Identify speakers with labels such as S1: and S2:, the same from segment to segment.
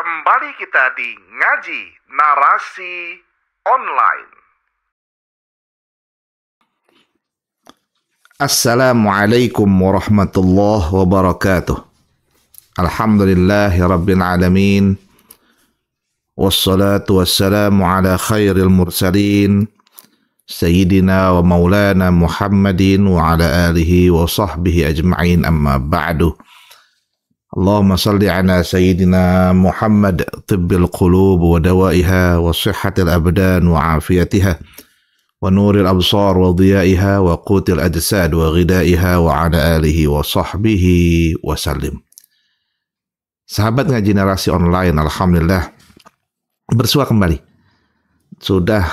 S1: Kembali kita di Ngaji Narasi Online. Assalamualaikum warahmatullahi wabarakatuh. Alhamdulillahi rabbil alamin. Wassalatu wassalamu ala khairil mursalin Sayyidina wa maulana Muhammadin wa ala alihi wa sahbihi ajma'in, amma ba'du. Allahumma salli ala Sayyidina Muhammad tibbil qulub wa dawaiha wa sihhatil abdan wa afiyatiha wa nuril absar wa dhiyaiha wa qutil ajsad wa ghidaiha wa ala alihi wa sahbihi wa sallim. Sahabat Ngaji Narasi Online, alhamdulillah bersua kembali. Sudah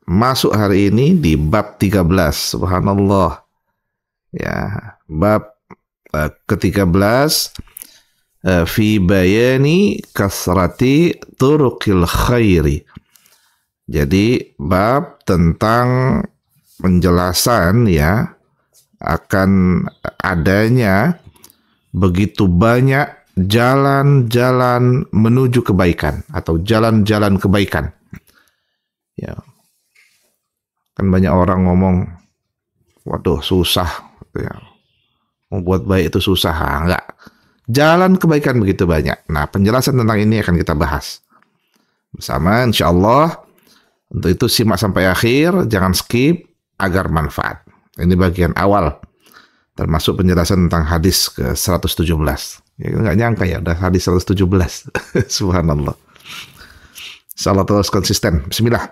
S1: masuk hari ini di bab 13, subhanallah. Ya, bab ke-13, fi bayani kasrati turuqil khairi. Jadi bab tentang penjelasan ya akan adanya begitu banyak jalan-jalan menuju kebaikan atau jalan-jalan kebaikan. Ya. Kan banyak orang ngomong, waduh susah ya. Mau buat baik itu susah. Enggak. Jalan kebaikan begitu banyak. Nah, penjelasan tentang ini akan kita bahas bersama insyaallah. Untuk itu simak sampai akhir, jangan skip agar manfaat. Ini bagian awal, termasuk penjelasan tentang hadis ke-117. Ya, nggak nyangka ya, udah hadis 117. Subhanallah. Insyaallah terus konsisten. Bismillah.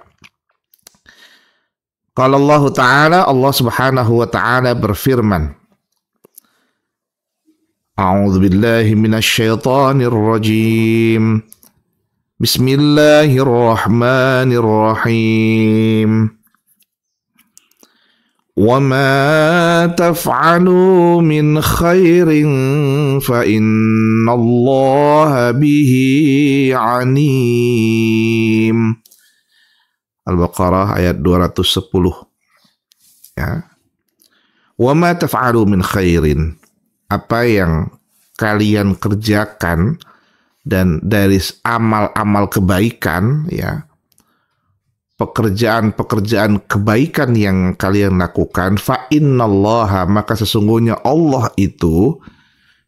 S1: Qala Allah Ta'ala, Allah Subhanahu wa Ta'ala berfirman, A'udzu billahi minasy syaithanir rajim. Bismillahirrahmanirrahim. Wa ma taf'alu min khairin fa innallaha bihi 'alim. Al-Baqarah ayat 210. Ya. Wa ma taf'alu min khairin, apa yang kalian kerjakan dan dari amal-amal kebaikan ya, pekerjaan-pekerjaan kebaikan yang kalian lakukan, fa innallaha, maka sesungguhnya Allah itu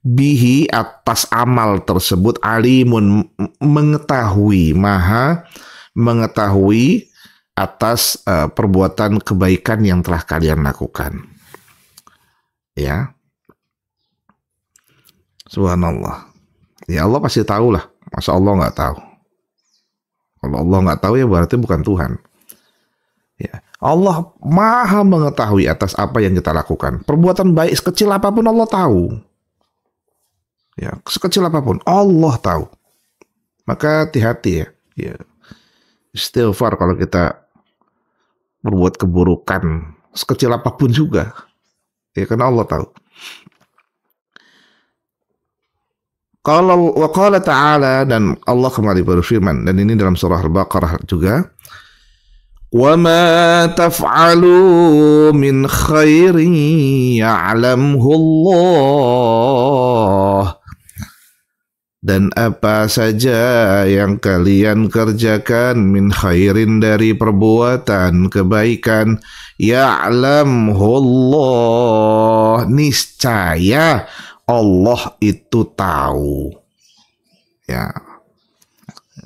S1: bihi, atas amal tersebut, alimun, mengetahui, maha mengetahui atas perbuatan kebaikan yang telah kalian lakukan. Ya. Subhanallah. Ya Allah pasti tahu lah. Masa Allah nggak tahu? Kalau Allah nggak tahu ya berarti bukan Tuhan. Ya. Allah maha mengetahui atas apa yang kita lakukan. Perbuatan baik sekecil apapun Allah tahu. Ya, sekecil apapun Allah tahu. Maka hati-hati ya. Ya. Istighfar kalau kita berbuat keburukan sekecil apapun juga. Ya, karena Allah tahu. Kalau wa qala ta'ala, dan Allah kembali berfirman, dan ini dalam surah Al-Baqarah juga, wa ma taf'alu min khairin ya'lamhu Allah, dan apa saja yang kalian kerjakan min khairin, dari perbuatan kebaikan, ya'lamhu Allah, niscaya Allah itu tahu. Ya.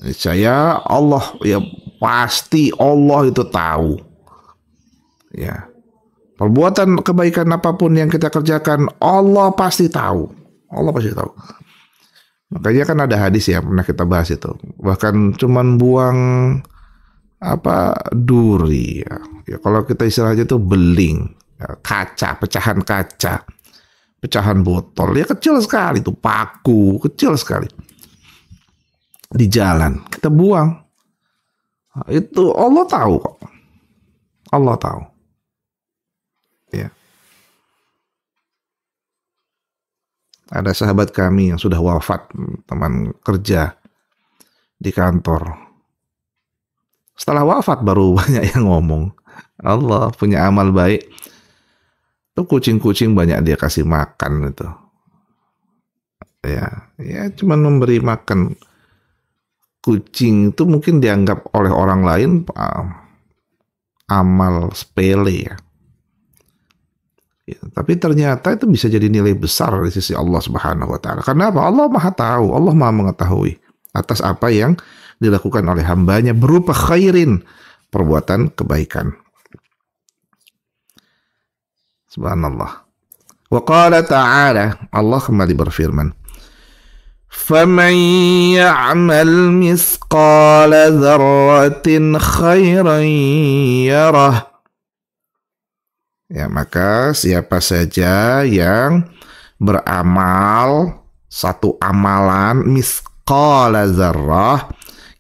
S1: Niscaya Allah, ya pasti Allah itu tahu. Ya. Perbuatan kebaikan apapun yang kita kerjakan, Allah pasti tahu. Allah pasti tahu. Makanya kan ada hadis ya, pernah kita bahas itu. Bahkan cuman buang duri ya. Ya kalau kita istilahnya itu beling, ya, kaca, pecahan kaca, pecahan botol, ya kecil sekali itu, paku kecil sekali di jalan kita buang, nah, itu Allah tahu kok. Allah tahu. Ya. Ada sahabat kami yang sudah wafat, teman kerja di kantor. Setelah wafat baru banyak yang ngomong, Allah punya amal baik. Itu kucing-kucing banyak dia kasih makan itu. Ya cuman memberi makan kucing itu mungkin dianggap oleh orang lain amal sepele ya. Ya, tapi ternyata itu bisa jadi nilai besar di sisi Allah Subhanahu wa taala. Karena apa? Allah Maha tahu, Allah Maha mengetahui atas apa yang dilakukan oleh hambanya berupa khairin, perbuatan kebaikan. Subhanallah. Wa qala ta'ala, Allah kembali berfirman, فَمَنْ يَعْمَلْ مِثْقَالَ ذَرَّةٍ خَيْرًا يَرَهُ. Ya, maka siapa saja yang beramal satu amalan misqala dzarrah,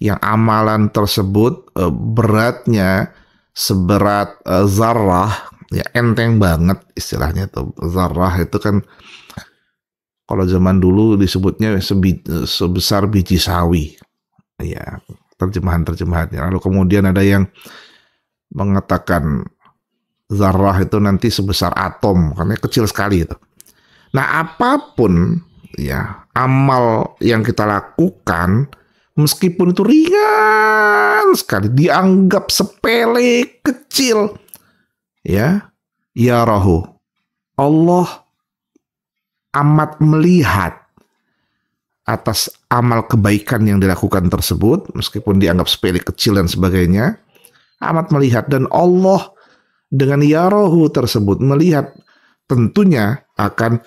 S1: yang amalan tersebut beratnya seberat zarrah, ya enteng banget istilahnya tuh. Zarrah itu kan kalau zaman dulu disebutnya sebesar biji sawi. Ya, terjemahannya. Lalu kemudian ada yang mengatakan zarrah itu nanti sebesar atom, karena kecil sekali itu. Nah, apapun ya amal yang kita lakukan, meskipun itu ringan sekali, dianggap sepele, kecil, ya rahu, Allah amat melihat atas amal kebaikan yang dilakukan tersebut, meskipun dianggap sepele, kecil dan sebagainya, amat melihat. Dan Allah dengan yarahu tersebut melihat, tentunya akan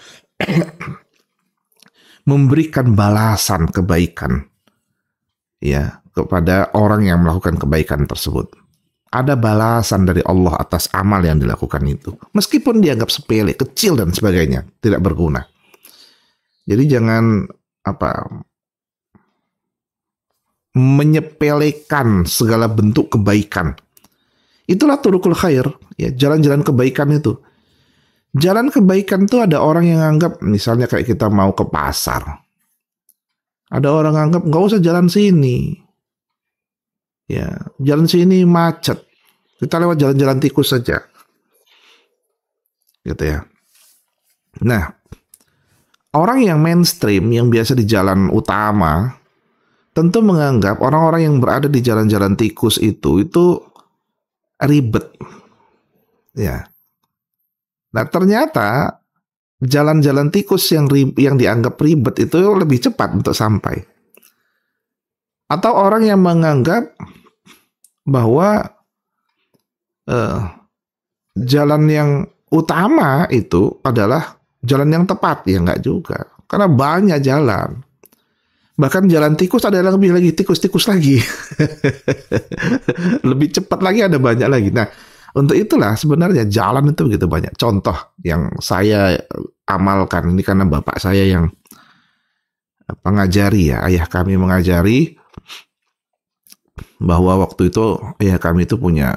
S1: memberikan balasan kebaikan ya kepada orang yang melakukan kebaikan tersebut. Ada balasan dari Allah atas amal yang dilakukan itu, meskipun dianggap sepele, kecil dan sebagainya, tidak berguna. Jadi jangan menyepelekan segala bentuk kebaikan. Itulah turukul khair, ya, jalan-jalan kebaikan itu. Jalan kebaikan itu ada orang yang anggap, misalnya kayak kita mau ke pasar, ada orang anggap nggak usah jalan sini, ya, jalan sini macet, kita lewat jalan-jalan tikus saja, gitu ya. Nah, orang yang mainstream, yang biasa di jalan utama, tentu menganggap orang-orang yang berada di jalan-jalan tikus itu ribet, ya. Nah, ternyata jalan-jalan tikus yang dianggap ribet itu lebih cepat untuk sampai. Atau orang yang menganggap bahwa jalan yang utama itu adalah jalan yang tepat, ya enggak juga. Karena banyak jalan. Bahkan jalan tikus ada yang lebih lagi, tikus-tikus lagi. Lebih cepat lagi, ada banyak lagi. Nah, untuk itulah sebenarnya jalan itu begitu banyak. Contoh yang saya amalkan ini karena bapak saya yang mengajari, ya, ayah kami mengajari bahwa waktu itu ayah kami itu punya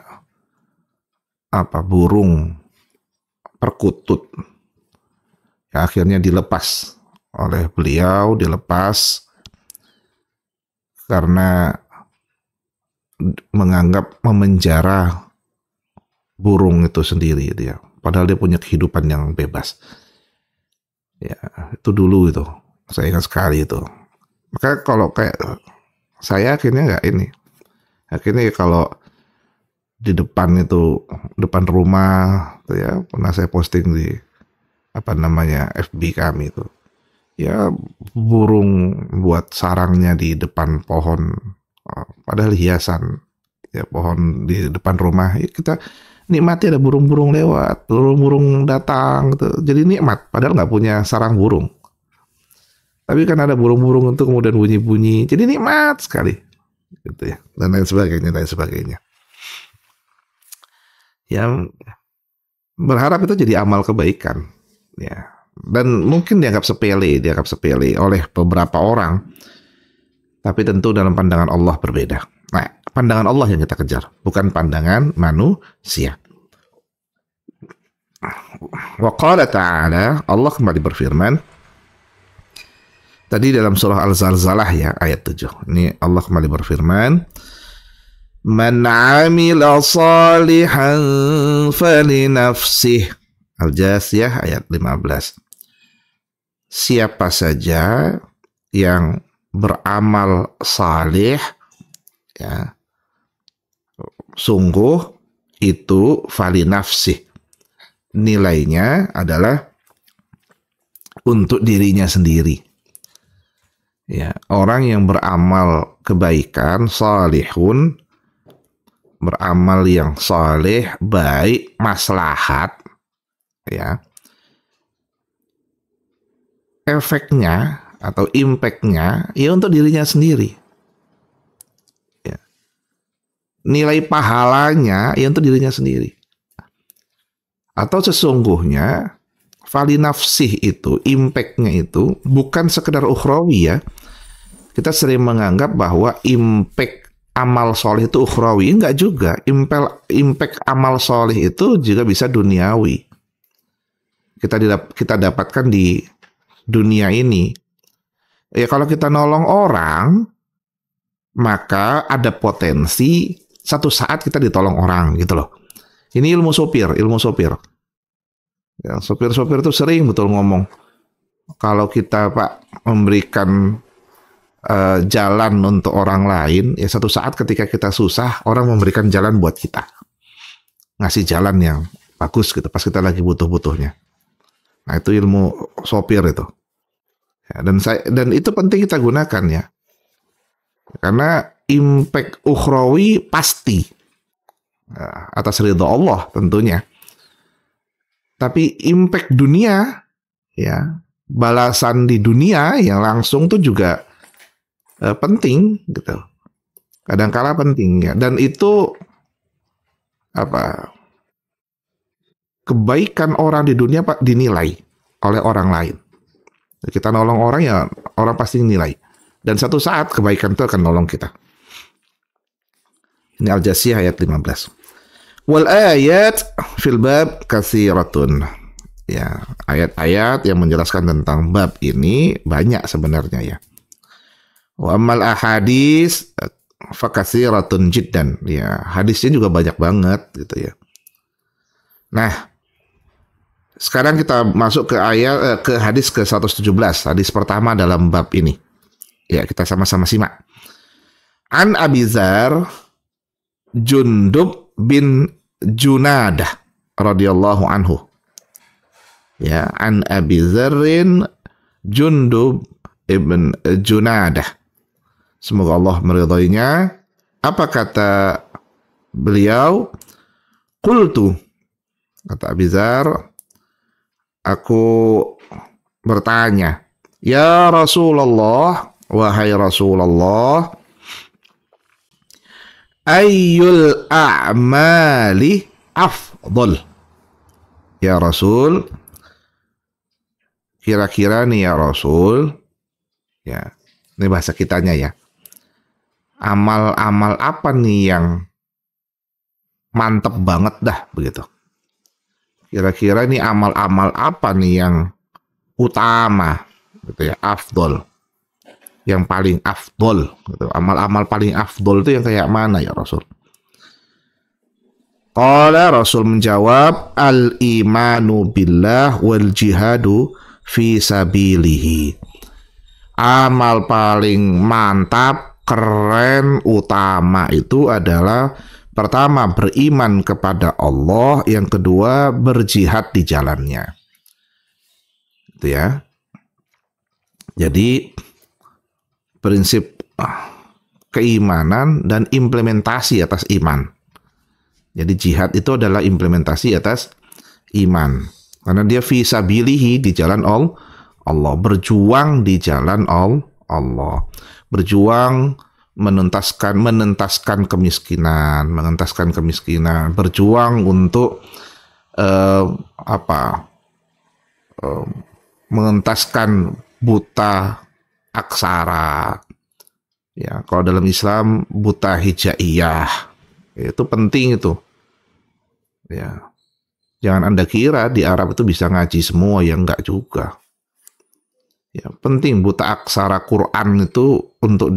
S1: burung perkutut. Ya, akhirnya dilepas oleh beliau, dilepas karena menganggap memenjara burung itu sendiri, dia. Padahal dia punya kehidupan yang bebas. Ya, itu dulu itu. Saya ingat sekali itu. Maka kalau kayak saya akhirnya akhirnya kalau di depan depan rumah, ya, pernah saya posting di FB kami itu. Ya, burung buat sarangnya di depan pohon, padahal hiasan, ya, pohon di depan rumah. Ya, kita nikmati ada burung-burung lewat, burung-burung datang gitu. Jadi nikmat, padahal nggak punya sarang burung. Tapi kan ada burung-burung itu kemudian bunyi-bunyi, jadi nikmat sekali, gitu ya. Dan lain sebagainya. Yang berharap itu jadi amal kebaikan, ya. Dan mungkin dianggap sepele oleh beberapa orang. Tapi tentu dalam pandangan Allah berbeda. Nah, pandangan Allah yang kita kejar, bukan pandangan manusia. Wa qala ta'ala, Allah kembali berfirman. Tadi dalam surah Al-Zalzalah, ya, ayat 7. Ini Allah kembali berfirman. Man 'amila salihan falinafsih. Al-Jasiyah ayat 15. Siapa saja yang beramal saleh, ya, sungguh itu fali nafsih, nilainya adalah untuk dirinya sendiri. Ya, orang yang beramal kebaikan, salihun, beramal yang saleh, baik, maslahat, ya, efeknya atau impactnya ya untuk dirinya sendiri. Ya. Nilai pahalanya ya untuk dirinya sendiri. Atau sesungguhnya fali nafsih itu, impactnya itu bukan sekedar ukhrawi ya. Kita sering menganggap bahwa impact amal soleh itu ukhrawi. Enggak juga. Impact amal soleh itu juga bisa duniawi. Kita dapatkan di dunia ini. Ya kalau kita nolong orang, maka ada potensi satu saat kita ditolong orang gitu loh. Ini ilmu sopir. Ya, sopir-sopir itu sering betul ngomong. Kalau kita Pak memberikan jalan untuk orang lain, ya satu saat ketika kita susah, orang memberikan jalan buat kita. Ngasih jalan yang bagus gitu pas kita lagi butuh-butuhnya. Nah, itu ilmu sopir itu. Ya, dan itu penting kita gunakan ya. Karena impact ukhrawi pasti ya, atas ridha Allah tentunya. Tapi impact dunia ya, balasan di dunia yang langsung tuh juga penting gitu. Kadang-kala penting ya. Dan itu apa? Kebaikan orang di dunia Pak dinilai oleh orang lain. Kita nolong orang ya orang pasti nilai. Dan satu saat kebaikan itu akan nolong kita. Ini Al-Jasiyah ayat 15. Wal ayat fil bab katsiratun. Ya, ayat-ayat yang menjelaskan tentang bab ini banyak sebenarnya ya. Wa ammal ahadits fa katsiratun jiddan. Ya, hadisnya juga banyak banget gitu ya. Nah, sekarang kita masuk ke ke hadis ke-117, hadis pertama dalam bab ini. Ya, kita sama-sama simak. An Abi Dzar Jundub bin Junadah radhiyallahu anhu. Ya, an Abi Dzarrin Jundub ibn Junadah. Semoga Allah meridhoinya. Apa kata beliau? Qultu, kata Abi Dzar, aku bertanya, ya Rasulullah, wahai Rasulullah, ayyul a'mali afdal? Ya Rasul, kira-kira nih ya Rasul, ya, ini bahasa kitanya ya, amal-amal apa nih yang mantep banget dah begitu? Kira-kira ini amal-amal apa nih yang utama gitu ya, afdol, yang paling afdol gitu. Amal-amal paling afdol itu yang kayak mana ya Rasul? Qala, Rasul menjawab, al-imanu billah wal jihadu fi sabilihi. Amal paling mantap, keren, utama itu adalah pertama beriman kepada Allah, yang kedua berjihad di jalannya. Itu ya. Jadi prinsip keimanan dan implementasi atas iman. Jadi jihad itu adalah implementasi atas iman. Karena dia fi sabilihi, di jalan Allah, berjuang di jalan Allah. Berjuang menentaskan kemiskinan, berjuang untuk mengentaskan buta aksara. Ya, kalau dalam Islam buta hijaiyah. Itu penting itu. Ya. Jangan Anda kira di Arab itu bisa ngaji semua, ya enggak juga. Ya, penting buta aksara Quran itu untuk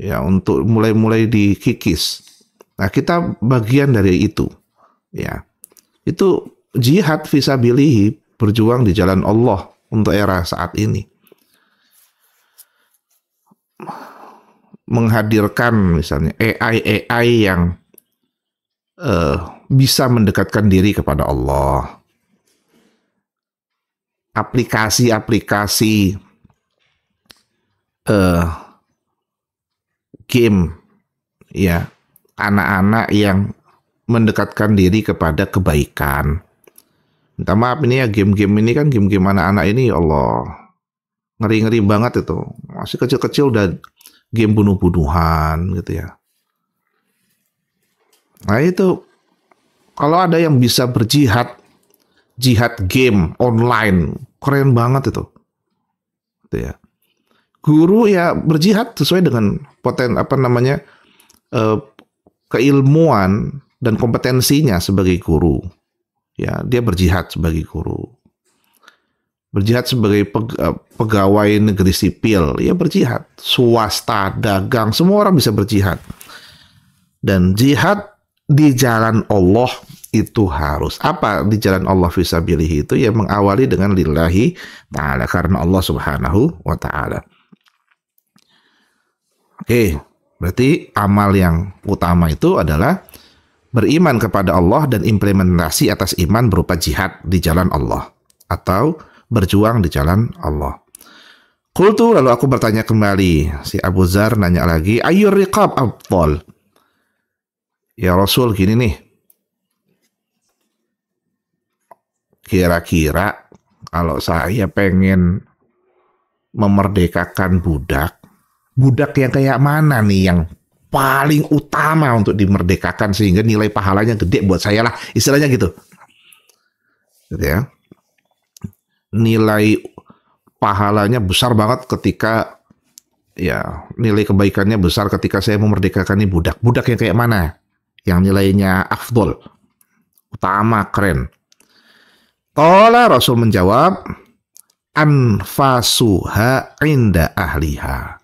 S1: untuk mulai dikikis. Nah, kita bagian dari itu. Ya. Itu jihad fisabilihi, berjuang di jalan Allah untuk era saat ini. Menghadirkan misalnya AI yang bisa mendekatkan diri kepada Allah. Aplikasi-aplikasi game, ya, anak-anak yang mendekatkan diri kepada kebaikan. Minta maaf ini ya, game-game ini kan game-game anak-anak ini, ya Allah, ngeri-ngeri banget itu. Masih kecil-kecil udah game bunuh-bunuhan gitu ya. Nah itu, kalau ada yang bisa berjihad, jihad game online, keren banget itu. Gitu ya. Guru ya berjihad sesuai dengan keilmuan dan kompetensinya sebagai guru. Ya, dia berjihad sebagai guru. Berjihad sebagai pegawai negeri sipil, ya berjihad. Swasta, dagang, semua orang bisa berjihad. Dan jihad di jalan Allah itu harus. Apa di jalan Allah fisabilihi itu? Ya mengawali dengan lillahi ta'ala, karena Allah subhanahu wa ta'ala. Oke, berarti amal yang utama itu adalah beriman kepada Allah dan implementasi atas iman berupa jihad di jalan Allah atau berjuang di jalan Allah. Qultu, lalu aku bertanya kembali. Si Abu Dzar nanya lagi, ayyur riqab afdal? Ya Rasul, gini nih. Kira-kira kalau saya pengen memerdekakan budak yang kayak mana nih yang paling utama untuk dimerdekakan sehingga nilai pahalanya gede buat saya lah, istilahnya gitu. Gitu ya. Nilai pahalanya besar banget ketika, ya, nilai kebaikannya besar ketika saya memerdekakan ini budak. Budak yang kayak mana? Yang nilainya afdol, utama, keren. Qala, Rasul menjawab, anfasuha inda ahliha.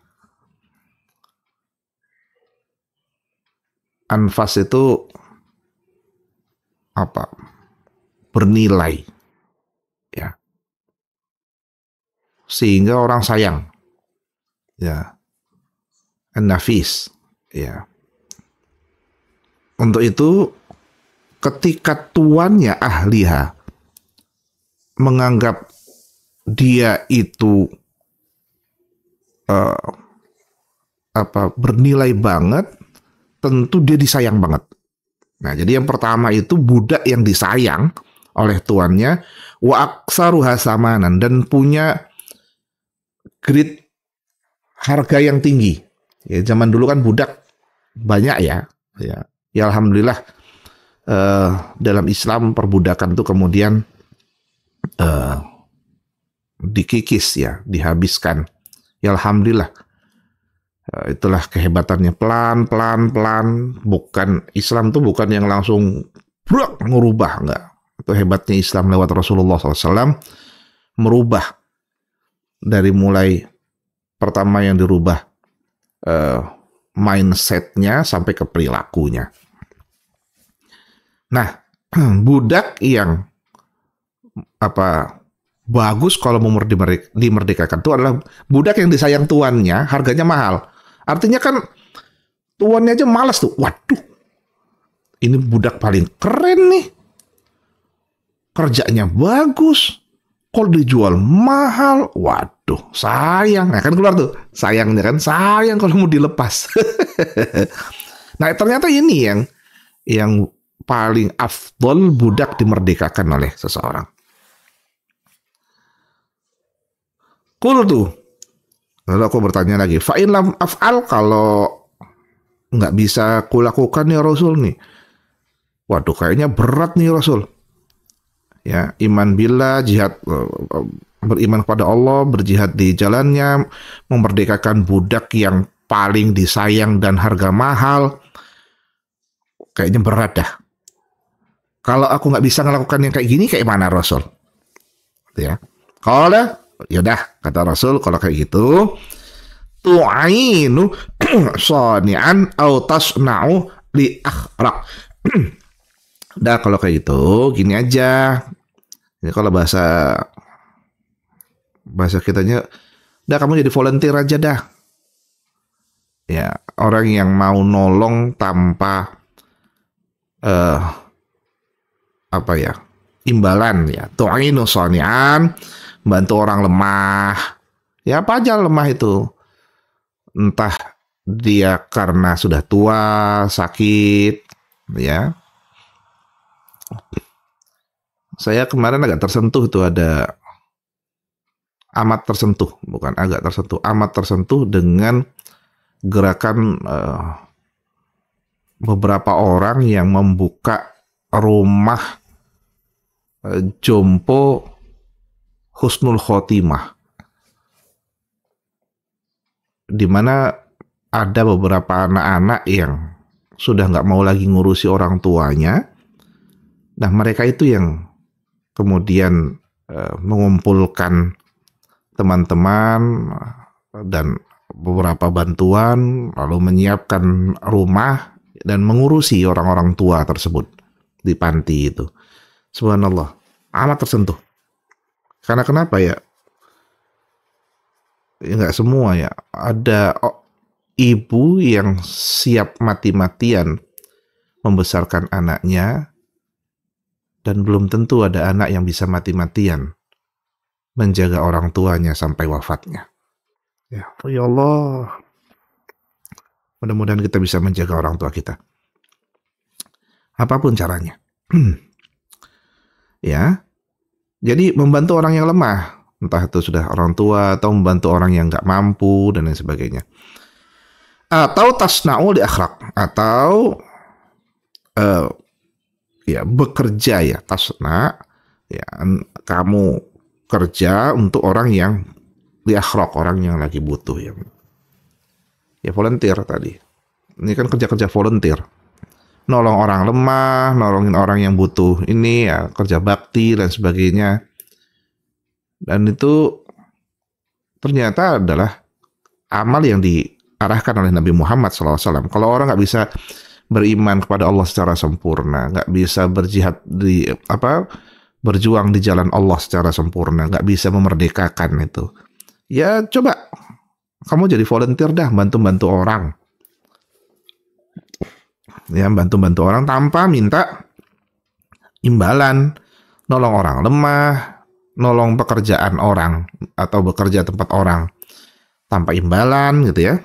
S1: Anfas itu apa? Bernilai, ya, sehingga orang sayang, ya, an-nafis, ya. Untuk itu, ketika tuannya ahliha menganggap dia itu bernilai banget, tentu dia disayang banget. Nah, jadi yang pertama itu budak yang disayang oleh tuannya, wa aksaruha samanan, dan punya grade harga yang tinggi. Ya, zaman dulu kan budak banyak ya. Ya alhamdulillah dalam Islam perbudakan itu kemudian dikikis ya, dihabiskan. Ya alhamdulillah. Itulah kehebatannya, pelan. Bukan, Islam tuh bukan yang langsung merubah, enggak. Itu hebatnya Islam lewat Rasulullah SAW, merubah dari mulai pertama yang dirubah mindsetnya sampai ke perilakunya. Nah, budak yang bagus kalau mau dimerdekakan itu adalah budak yang disayang tuannya, harganya mahal. Artinya kan tuannya aja malas tuh. Waduh, ini budak paling keren nih. Kerjanya bagus. Kalau dijual mahal, waduh, sayang. Nah, kan keluar tuh sayangnya kan, sayang kalau mau dilepas. Nah, ternyata ini yang paling afdol, budak dimerdekakan oleh seseorang. Qultu, lalu aku bertanya lagi, fa in lam af'al, kalau nggak bisa kulakukan ya Rasul nih. Waduh, kayaknya berat nih Rasul. Ya, iman billah, jihad, beriman kepada Allah, berjihad di jalannya, memerdekakan budak yang paling disayang dan harga mahal. Kayaknya berat dah. Kalau aku nggak bisa melakukan yang kayak gini, kayak mana Rasul? Ya, kalau yaudah, kata Rasul, kalau kayak gitu, tu'ainu sani'an au tasna'u li akhraq. Udah, kalau kayak gitu, gini aja. Ini kalau bahasa bahasa kitanya, dah kamu jadi volunteer aja dah. Ya, orang yang mau nolong tanpa apa ya, imbalan ya. Tu'inu shani'an, bantu orang lemah. Ya apa aja lemah itu. Entah dia karena sudah tua, sakit, ya. Saya kemarin agak tersentuh tuh, amat tersentuh dengan gerakan beberapa orang yang membuka rumah jompo husnul khotimah, di mana ada beberapa anak-anak yang sudah nggak mau lagi ngurusi orang tuanya. Nah, mereka itu yang kemudian mengumpulkan teman-teman dan beberapa bantuan, lalu menyiapkan rumah dan mengurusi orang-orang tua tersebut di panti itu. Subhanallah, amat tersentuh. Karena kenapa ya? Ya nggak semua ya. Ada ibu yang siap mati-matian membesarkan anaknya, dan belum tentu ada anak yang bisa mati-matian menjaga orang tuanya sampai wafatnya. Ya Allah, mudah-mudahan kita bisa menjaga orang tua kita, apapun caranya. Ya, jadi membantu orang yang lemah, entah itu sudah orang tua atau membantu orang yang nggak mampu dan lain sebagainya. Atau tasna'u li akhlaq, atau ya bekerja ya, tasna ya, kamu kerja untuk orang yang di akhlak, orang yang lagi butuh ya. Ya volunteer tadi. Ini kan kerja-kerja volunteer. Nolong orang lemah, nolongin orang yang butuh ini ya, kerja bakti dan sebagainya. Dan itu ternyata adalah amal yang diarahkan oleh Nabi Muhammad SAW. Kalau orang nggak bisa beriman kepada Allah secara sempurna, nggak bisa berjihad berjuang di jalan Allah secara sempurna, nggak bisa memerdekakan itu, ya coba kamu jadi volunteer dah, bantu-bantu orang, ya bantu-bantu orang tanpa minta imbalan, nolong orang lemah, nolong pekerjaan orang atau bekerja tempat orang tanpa imbalan gitu ya.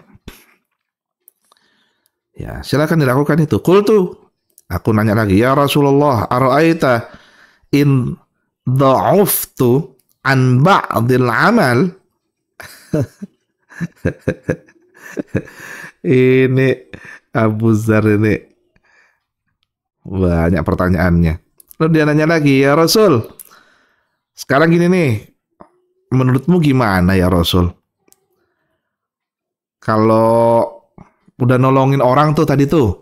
S1: Ya, silakan dilakukan itu. Qultu, aku nanya lagi, ya Rasulullah, ara'aita in dha'uftu an ba'dil amal. Ini Abu Dzar ini banyak pertanyaannya. Lalu dia nanya lagi, ya Rasul, sekarang gini nih, menurutmu gimana ya Rasul? Kalau udah nolongin orang tuh tadi tuh,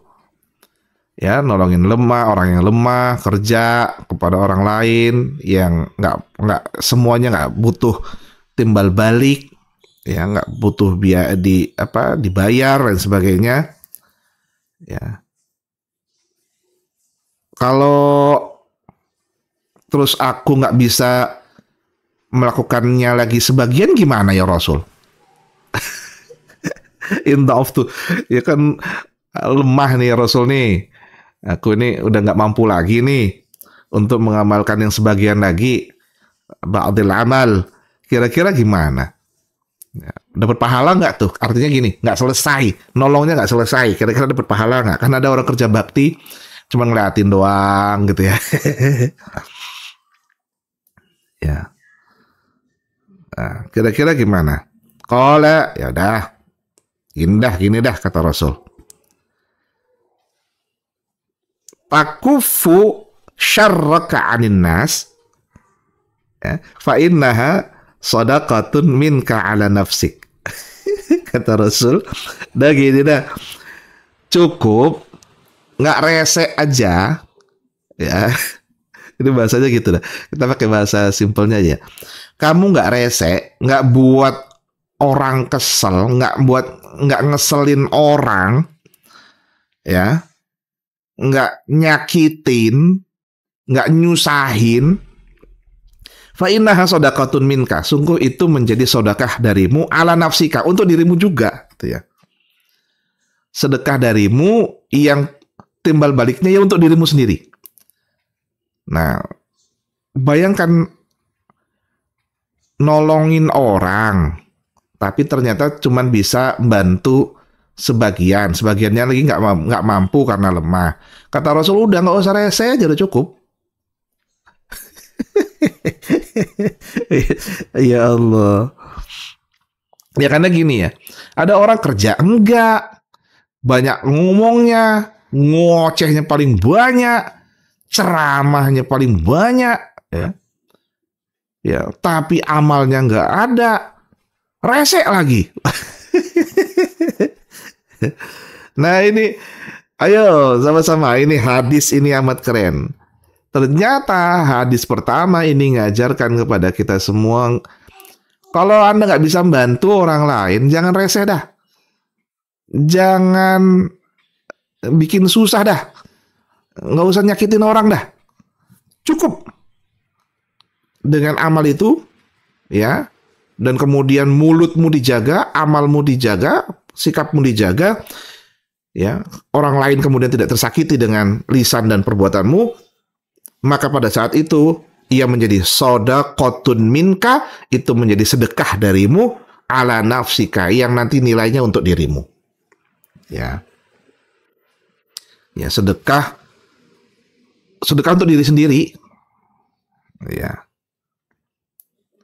S1: ya nolongin orang yang lemah, kerja kepada orang lain yang nggak semuanya nggak butuh timbal balik, ya nggak butuh dibayar dan sebagainya, ya. Kalau terus aku nggak bisa melakukannya lagi sebagian, gimana ya Rasul? Intaf tuh, ya kan lemah nih ya Rasul nih. Aku ini udah nggak mampu lagi nih untuk mengamalkan yang sebagian lagi, ba'dil amal. Kira-kira gimana? Ya, dapat pahala nggak tuh? Artinya gini, nggak selesai, nolongnya nggak selesai. Kira-kira dapat pahala nggak? Kan ada orang kerja bakti cuma ngeliatin doang gitu ya. Ya. Nah, kira-kira gimana? Qala, ya udah. Gini dah kata Rasul. Takufu syarraka 'anin nas, ya, fa innaha shadaqatun minka 'ala nafsik. Kata Rasul, dah gini dah. Cukup nggak rese aja, ya. Ini bahasanya gitu dah. Kita pakai bahasa simpelnya aja. Kamu nggak rese, nggak buat orang kesel, nggak ngeselin orang, ya, nggak nyakitin, nggak nyusahin. Fa innaha shadaqatun minka, sungguh itu menjadi sedekah darimu ala nafsika, untuk dirimu juga, gitu ya. Sedekah darimu yang timbal baliknya ya untuk dirimu sendiri. Nah, bayangkan nolongin orang, tapi ternyata cuman bisa bantu sebagiannya lagi nggak mampu karena lemah. Kata Rasul, udah nggak usah rese aja, udah cukup. Ya Allah. Ya karena gini ya, ada orang kerja enggak, banyak ngomongnya, ngocehnya paling banyak, ceramahnya paling banyak, ya. Ya, tapi amalnya nggak ada, rese lagi. Nah ini, ayo sama-sama, ini hadis ini amat keren. Ternyata hadis pertama ini ngajarkan kepada kita semua, kalau Anda nggak bisa bantu orang lain, jangan rese dah. Jangan bikin susah dah. Nggak usah nyakitin orang dah. Cukup dengan amal itu, ya. Dan kemudian mulutmu dijaga, amalmu dijaga, sikapmu dijaga, ya. Orang lain kemudian tidak tersakiti dengan lisan dan perbuatanmu, maka pada saat itu ia menjadi shadaqatun minka, itu menjadi sedekah darimu ala nafsika, yang nanti nilainya untuk dirimu. Ya. Ya, sedekah untuk diri sendiri. Ya.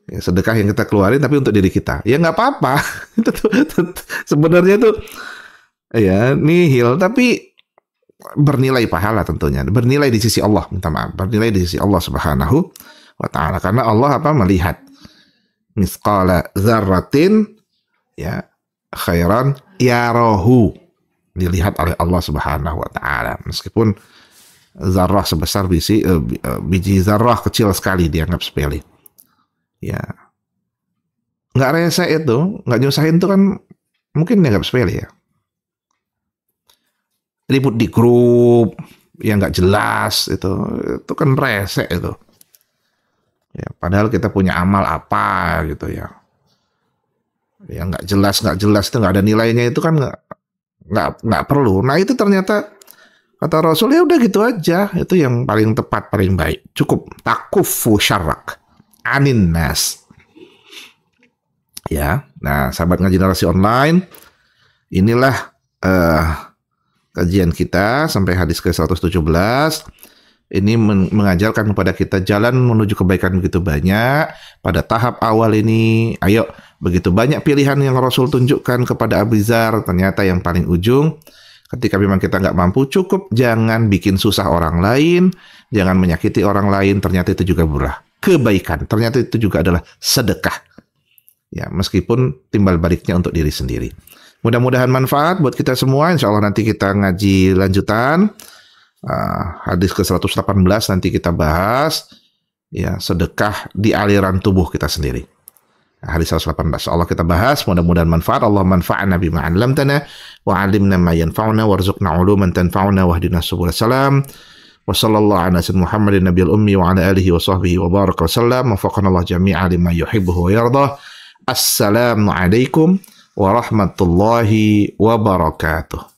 S1: Ya, sedekah yang kita keluarin tapi untuk diri kita. Ya nggak apa-apa. Sebenarnya itu ya nihil, tapi bernilai pahala tentunya. Bernilai di sisi Allah, minta maaf. Bernilai di sisi Allah Subhanahu wa taala, karena Allah melihat misqala dzarratin ya khairan yarahu, dilihat oleh Allah Subhanahu wa taala. Meskipun zarrah sebesar biji zarrah kecil sekali dianggap sepele. Ya. Nggak rese itu, nggak nyusahin itu kan mungkin dianggap sepele ya. Ribut di grup yang nggak jelas itu kan rese itu. Ya, padahal kita punya amal apa gitu ya. Yang nggak jelas itu nggak ada nilainya, itu kan nggak perlu. Nah itu ternyata kata Rasul, ya udah gitu aja, itu yang paling tepat, paling baik. Cukup takufu syarrak anin nas. Ya, nah sahabat ngaji narasi online, inilah kajian kita sampai hadis ke-117. Ini mengajarkan kepada kita jalan menuju kebaikan begitu banyak. Pada tahap awal ini, ayo, begitu banyak pilihan yang Rasul tunjukkan kepada Abu Dzar, ternyata yang paling ujung, ketika memang kita nggak mampu, cukup jangan bikin susah orang lain, jangan menyakiti orang lain, ternyata itu juga murah. Kebaikan, ternyata itu juga adalah sedekah. Ya, meskipun timbal baliknya untuk diri sendiri. Mudah-mudahan manfaat buat kita semua. Insya Allah nanti kita ngaji lanjutan. Hadis ke-118 nanti kita bahas. Ya, sedekah di aliran tubuh kita sendiri. Hadis 118. Allah kita bahas. Mudah-mudahan manfaat. Allah manfa'ana bima 'allamtana wa 'allimna ma yanfa'una warzuqna 'uluman tanfa'una wahdina subul salam. Wa sallallahu ala sayyidina Muhammadin nabiyil ummi wa ala alihi wa sahbihi wa baraka wasallam. Wafaqana Allah jami'a lima yuhibbuhu wa yardah. Assalamualaikum warahmatullahi wabarakatuh.